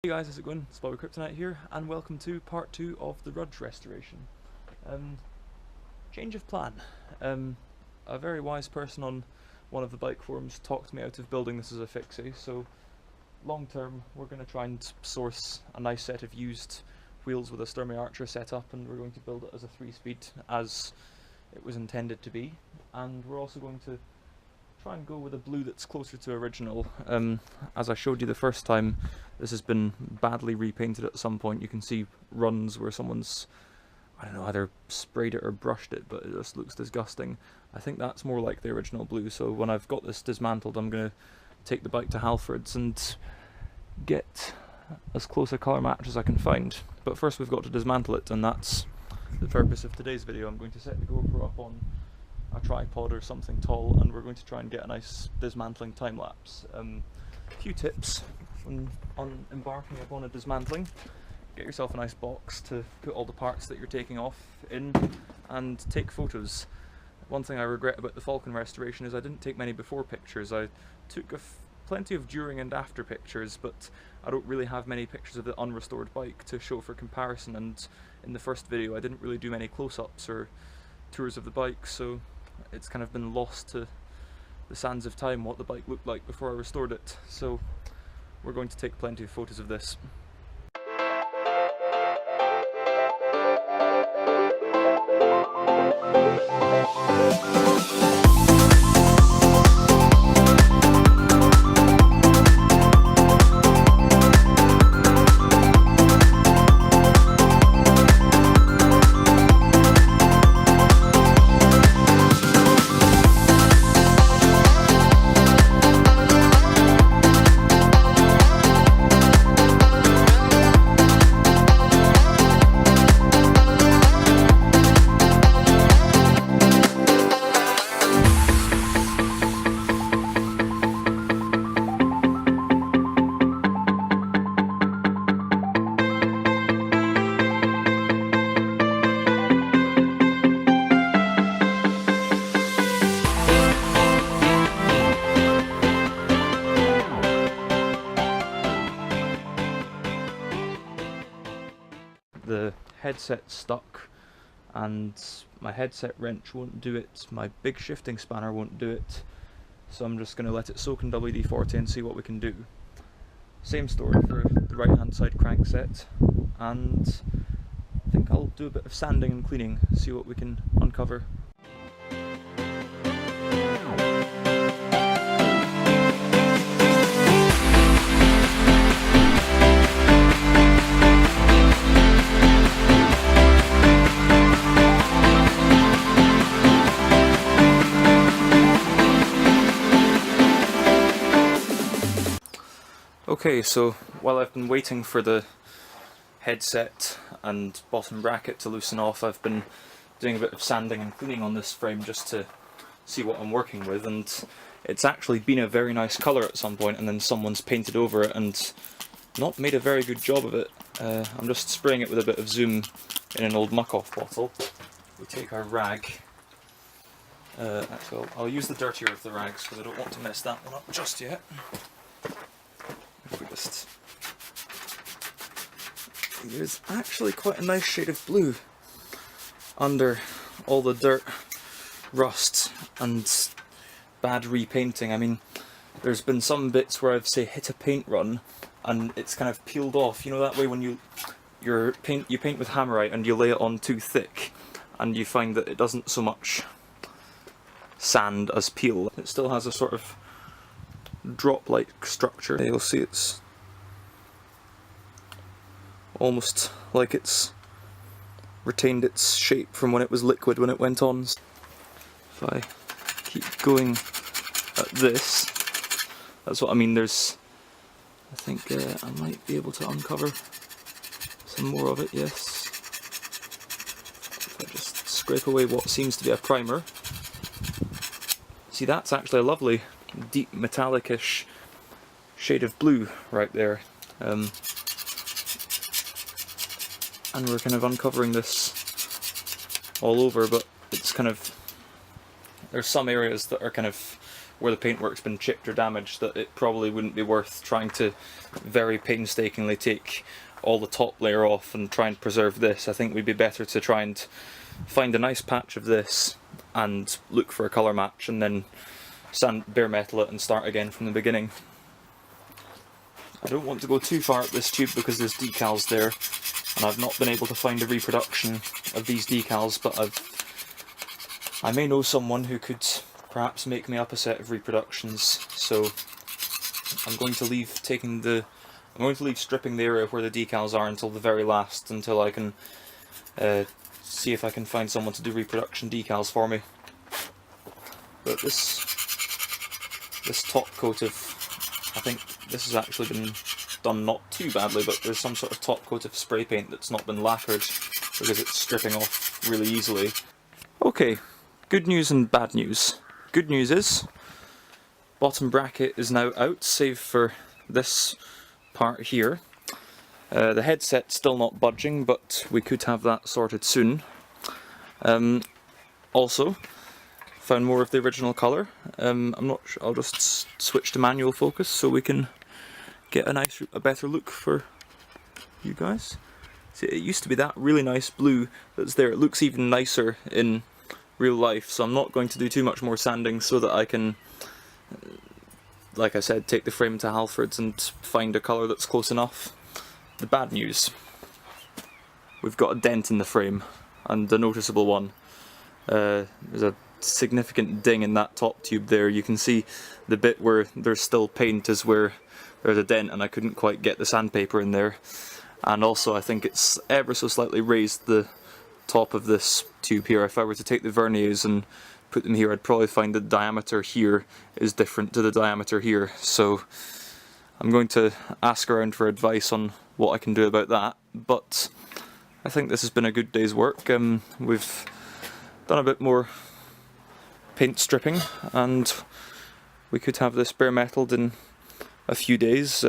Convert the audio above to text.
Hey guys, how's it going? It's BobbyKbikes here, and welcome to part 2 of the Rudge restoration. Change of plan. A very wise person on one of the bike forums talked me out of building this as a fixie, so long term we're going to try and source a nice set of used wheels with a Sturmey Archer set up, and we're going to build it as a 3-speed as it was intended to be, and we're also going to try and go with a blue that's closer to original. As I showed you the first time, this has been badly repainted at some point. You can see runs where someone's, I don't know, either sprayed it or brushed it, but it just looks disgusting. I think that's more like the original blue, so when I've got this dismantled, I'm going to take the bike to Halford's and get as close a colour match as I can find. But first we've got to dismantle it, and that's the purpose of today's video. I'm going to set the GoPro up on a tripod or something tall, and we're going to try and get a nice dismantling time lapse. A few tips when embarking upon a dismantling: get yourself a nice box to put all the parts that you're taking off in, and take photos. One thing I regret about the Falcon restoration is I didn't take many before pictures. I took plenty of during and after pictures, but I don't really have many pictures of the unrestored bike to show for comparison, and in the first video I didn't really do many close-ups or tours of the bike, so it's kind of been lost to the sands of time what the bike looked like before I restored it. So we're going to take plenty of photos of this. The headset's stuck, and my headset wrench won't do it, my big shifting spanner won't do it, so I'm just going to let it soak in WD-40 and see what we can do. Same story for the right hand side crankset, and I think I'll do a bit of sanding and cleaning, see what we can uncover. Okay, so while I've been waiting for the headset and bottom bracket to loosen off, I've been doing a bit of sanding and cleaning on this frame just to see what I'm working with, and it's actually been a very nice colour at some point, and then someone's painted over it and not made a very good job of it. I'm just spraying it with a bit of Zoom in an old muck-off bottle. We take our rag. Actually, I'll use the dirtier of the rags because I don't want to mess that one up just yet. If we just... There's actually quite a nice shade of blue under all the dirt, rust and bad repainting. I mean, there's been some bits where I've, say, hit a paint run and it's kind of peeled off. You know that way when you paint with Hammerite and you lay it on too thick and you find that it doesn't so much sand as peel. It still has a sort of drop-like structure. You'll see it's almost like it's retained its shape from when it was liquid when it went on. If I keep going at this, that's what I mean. There's, I think I might be able to uncover some more of it, yes. If I just scrape away what seems to be a primer. See, that's actually a lovely deep metallic-ish shade of blue right there, and we're kind of uncovering this all over, but it's kind of, there's some areas that are kind of where the paintwork's been chipped or damaged, that it probably wouldn't be worth trying to very painstakingly take all the top layer off and try and preserve this. I think we'd be better to try and find a nice patch of this and look for a colour match, and then bare metal it and start again from the beginning. I don't want to go too far up this tube because there's decals there, and I've not been able to find a reproduction of these decals, but I may know someone who could perhaps make me up a set of reproductions, so I'm going to leave stripping the area where the decals are until the very last, until I can see if I can find someone to do reproduction decals for me. But this top coat of, I think this has actually been done not too badly, but there's some sort of top coat of spray paint that's not been lacquered because it's stripping off really easily. Okay, good news and bad news. Good news is, bottom bracket is now out, save for this part here. The headset's still not budging, but we could have that sorted soon. Also, found more of the original colour. I'm not sure, I'll just switch to manual focus so we can get a better look for you guys. See, it used to be that really nice blue that's there. It looks even nicer in real life, so I'm not going to do too much more sanding so that I can, like I said, take the frame to Halfords and find a colour that's close enough. The bad news: we've got a dent in the frame, and a noticeable one. There's a significant ding in that top tube there. You can see the bit where there's still paint is where there's a dent, and I couldn't quite get the sandpaper in there. And also I think it's ever so slightly raised the top of this tube here. If I were to take the verniers and put them here, I'd probably find the diameter here is different to the diameter here. So I'm going to ask around for advice on what I can do about that, but I think this has been a good day's work. We've done a bit more paint stripping, and we could have this bare metalled in a few days.